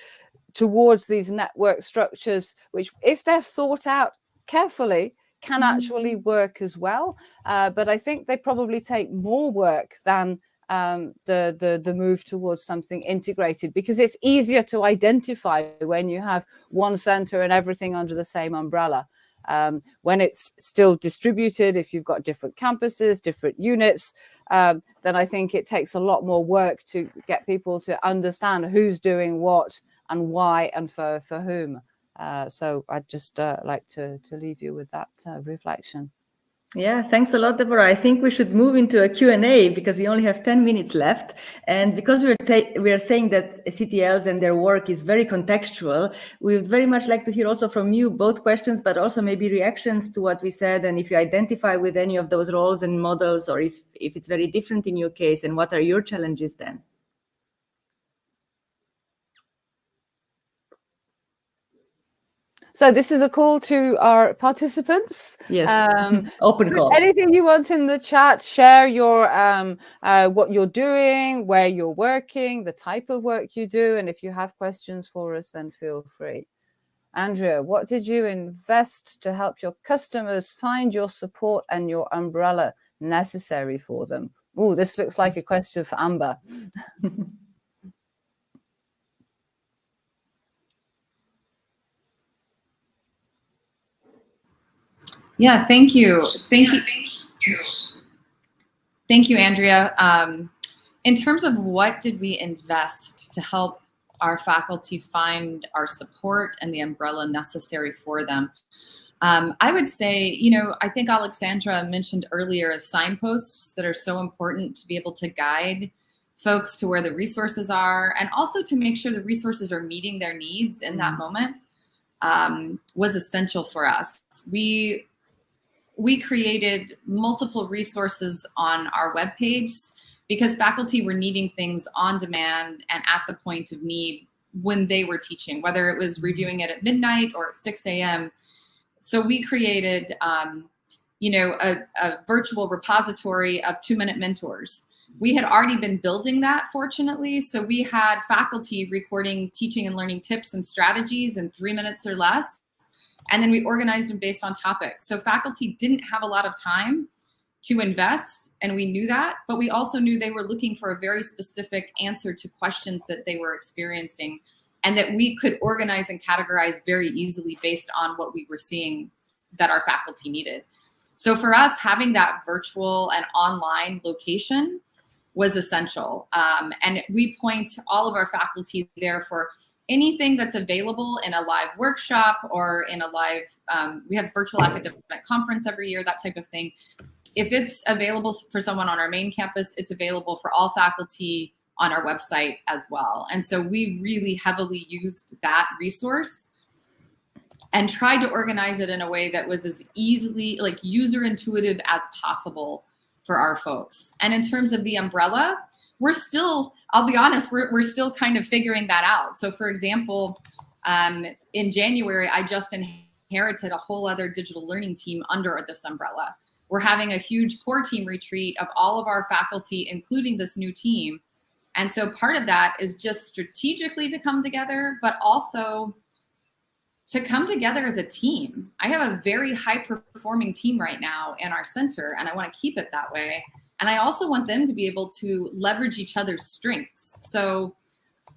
towards these network structures, which, if they're thought out carefully, can actually work as well. But I think they probably take more work than the move towards something integrated, because it's easier to identify when you have one center and everything under the same umbrella. When it's still distributed, if you've got different campuses, different units, then I think it takes a lot more work to get people to understand who's doing what and why and for whom. So I'd just like to leave you with that reflection. Yeah, thanks a lot, Deborah. I think we should move into a Q&A because we only have 10 minutes left. And because we are saying that CTLs and their work is very contextual, we would very much like to hear also from you both questions, but also maybe reactions to what we said, and if you identify with any of those roles and models, or if it's very different in your case, and what are your challenges then? So this is a call to our participants. Yes, open call. Anything you want in the chat, share your what you're doing, where you're working, the type of work you do, and if you have questions for us, then feel free. Andrea, what did you invest to help your customers find your support and your umbrella necessary for them? Oh, this looks like a question for Amber. Yeah, thank you. Thank you, Andrea. In terms of what did we invest to help our faculty find our support and the umbrella necessary for them, I would say, you know, I think Alexandra mentioned earlier signposts that are so important to be able to guide folks to where the resources are, and also to make sure the resources are meeting their needs in that moment, was essential for us. We created multiple resources on our webpage because faculty were needing things on demand and at the point of need when they were teaching, whether it was reviewing it at midnight or at 6 a.m. So we created, you know, a virtual repository of 2-minute mentors. We had already been building that, fortunately. So we had faculty recording teaching and learning tips and strategies in 3 minutes or less. And then we organized them based on topics. So faculty didn't have a lot of time to invest, and we knew that, but we also knew they were looking for a very specific answer to questions that they were experiencing, and that we could organize and categorize very easily based on what we were seeing that our faculty needed. So for us, having that virtual and online location was essential. And we point all of our faculty there for anything that's available in a live workshop or in a live, we have virtual academic conference every year, that type of thing. If it's available for someone on our main campus, it's available for all faculty on our website as well. And so we really heavily used that resource and tried to organize it in a way that was as easily, like, user intuitive as possible for our folks. And in terms of the umbrella, we're still, I'll be honest, we're still kind of figuring that out. So for example, in January, I just inherited a whole other digital learning team under this umbrella. We're having a huge core team retreat of all of our faculty, including this new team. And so part of that is just strategically to come together, but also to come together as a team. I have a very high performing team right now in our center, and I want to keep it that way. And I also want them to be able to leverage each other's strengths. So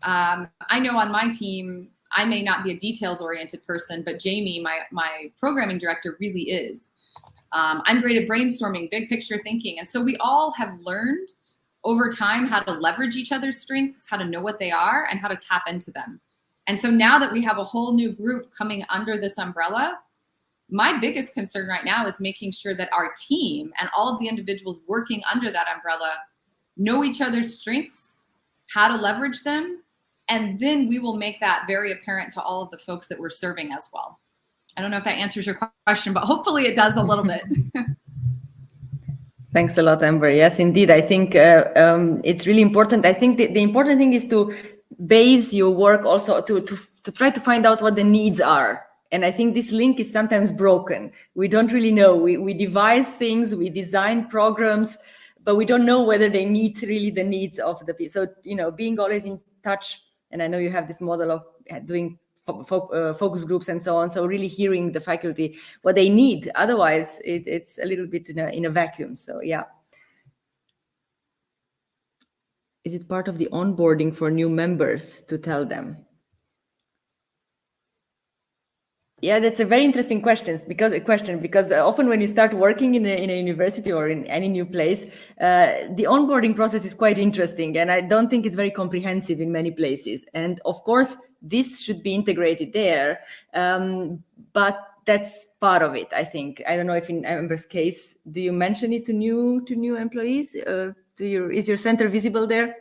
I know on my team, I may not be a details-oriented person, but Jamie, my programming director, really is. I'm great at brainstorming, big picture thinking. And so we all have learned over time how to leverage each other's strengths, how to know what they are, and how to tap into them. And so now that we have a whole new group coming under this umbrella, my biggest concern right now is making sure that our team and all of the individuals working under that umbrella know each other's strengths, how to leverage them, and then we will make that very apparent to all of the folks that we're serving as well. I don't know if that answers your question, but hopefully it does a little bit. Thanks a lot, Amber. Yes, indeed. I think it's really important. I think the important thing is to base your work also to try to find out what the needs are. And I think this link is sometimes broken. We don't really know. We devise things, we design programs, but we don't know whether they meet really the needs of the people. So, you know, being always in touch, and I know you have this model of doing focus groups and so on. So really hearing the faculty, what they need. Otherwise, it's a little bit in a vacuum. So yeah. Is it part of the onboarding for new members to tell them? Yeah, that's a very interesting question because often when you start working in a university or in any new place, the onboarding process is quite interesting, and I don't think it's very comprehensive in many places. And of course, this should be integrated there, but that's part of it, I think. I don't know if in Amber's case, do you mention it to new employees? Is your center visible there?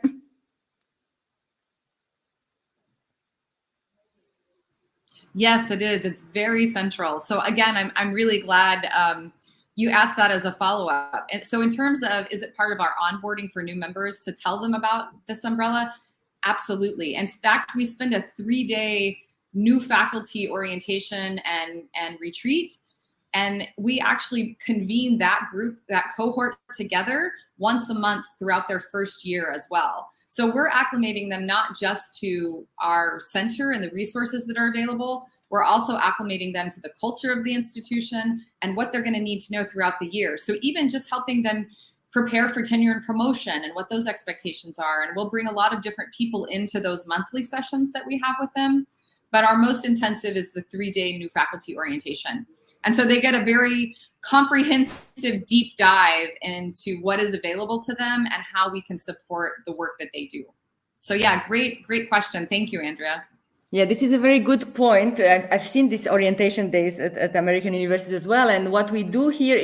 Yes, it is. It's very central. So again, I'm really glad you asked that as a follow-up. And so in terms of, is it part of our onboarding for new members to tell them about this umbrella? Absolutely. In fact, we spend a 3-day new faculty orientation and retreat. And we actually convene that group, that cohort together once a month throughout their first year as well. So we're acclimating them not just to our center and the resources that are available, we're also acclimating them to the culture of the institution and what they're going to need to know throughout the year. So even just helping them prepare for tenure and promotion and what those expectations are. And we'll bring a lot of different people into those monthly sessions that we have with them. But our most intensive is the 3-day new faculty orientation. And so they get a very comprehensive deep dive into what is available to them and how we can support the work that they do. So yeah, great question. Thank you, Andrea. Yeah, this is a very good point. I've seen these orientation days at American universities as well. And what we do here,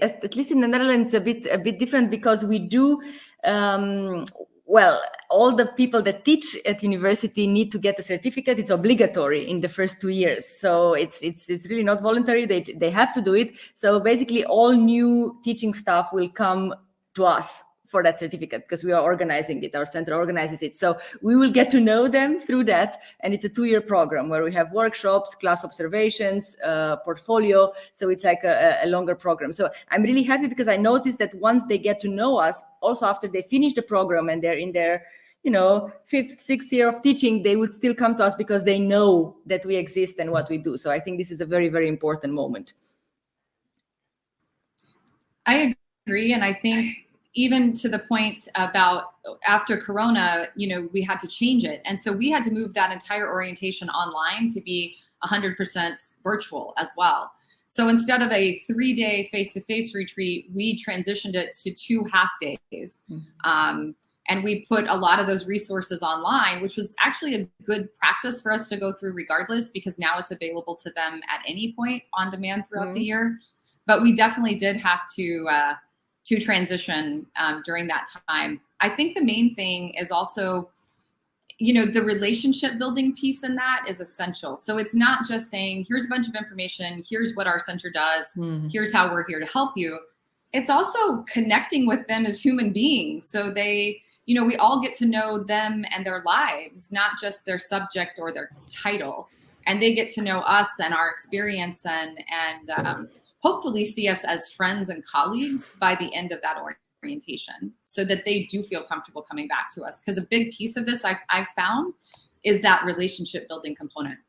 at least in the Netherlands, a bit different, because we do, well, all the people that teach at university need to get a certificate. It's obligatory in the first 2 years. So it's really not voluntary. They have to do it. So basically all new teaching staff will come to us for that certificate, because we are organizing it. Our center organizes it. So we will get to know them through that. And it's a 2-year program where we have workshops, class observations, portfolio. So it's like a longer program. So I'm really happy, because I noticed that once they get to know us, also after they finish the program and they're in their 5th, 6th year of teaching, they would still come to us because they know that we exist and what we do. So I think this is a very, very important moment. I agree. And I think even to the point about after Corona, we had to change it. And so we had to move that entire orientation online to be 100% virtual as well. So instead of a 3-day face-to-face retreat, we transitioned it to 2 half-days. And we put a lot of those resources online, which was actually a good practice for us to go through regardless, because now it's available to them at any point on demand throughout the year. But we definitely did have to transition during that time. I think the main thing is also, the relationship building piece in that is essential. So it's not just saying, here's a bunch of information, here's what our center does, here's how we're here to help you. It's also connecting with them as human beings. So they, we all get to know them and their lives, not just their subject or their title. And they get to know us and our experience and hopefully see us as friends and colleagues by the end of that orientation, so that they do feel comfortable coming back to us. Because a big piece of this I've found is that relationship building component.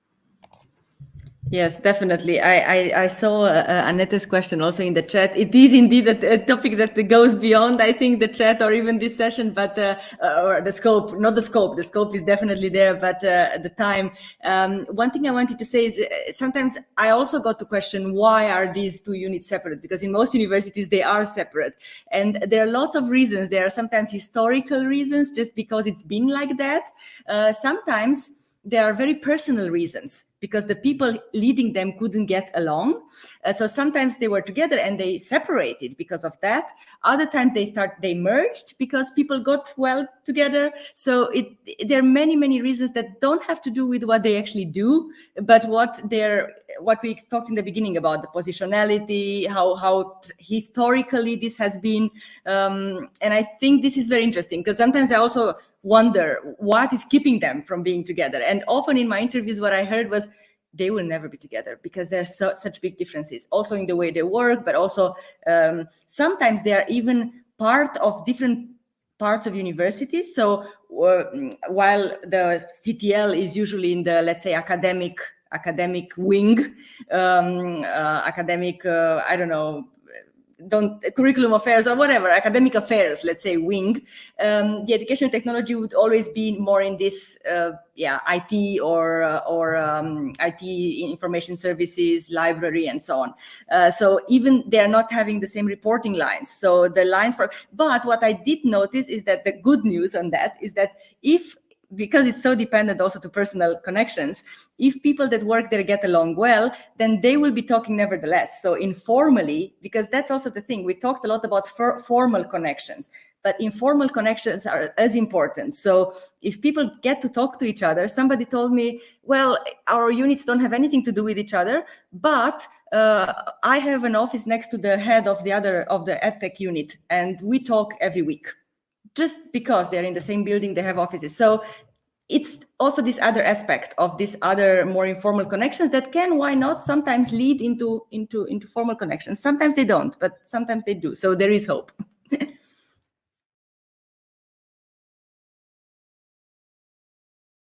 Yes, definitely. I saw Annette's question also in the chat. It is indeed a topic that goes beyond, I think, the chat or even this session, but or the scope, not the scope. The scope is definitely there, but the time. One thing I wanted to say is sometimes I also got to question, why are these 2 units separate? Because in most universities, they are separate. And there are lots of reasons. There are sometimes historical reasons, just because it's been like that. Sometimes there are very personal reasons, because the people leading them couldn't get along. So sometimes they were together and they separated because of that. Other times they merged because people got well together. So there are many, many reasons that don't have to do with what they actually do, but what we talked in the beginning about, the positionality, how historically this has been. And I think this is very interesting, because sometimes I also wonder what is keeping them from being together. And often in my interviews, what I heard was they will never be together because there are such big differences, also in the way they work, but also sometimes they are even part of different parts of universities. So while the CTL is usually in the, let's say, academic wing, I don't know, curriculum affairs or whatever, academic affairs, let's say, wing, the educational technology would always be more in this, IT or IT information services, library, and so on. So even they are not having the same reporting lines. So the lines but what I did notice is that the good news on that is that because it's so dependent also to personal connections, if people that work there get along well, then they will be talking nevertheless. So informally, because that's also the thing, we talked a lot about formal connections, but informal connections are as important. So if people get to talk to each other, somebody told me, well, our units don't have anything to do with each other, but I have an office next to the head of the EdTech unit, and we talk every week. Just because they're in the same building, they have offices. So it's also this other aspect of these other more informal connections that can, why not, sometimes lead into formal connections. Sometimes they don't, but sometimes they do. So there is hope.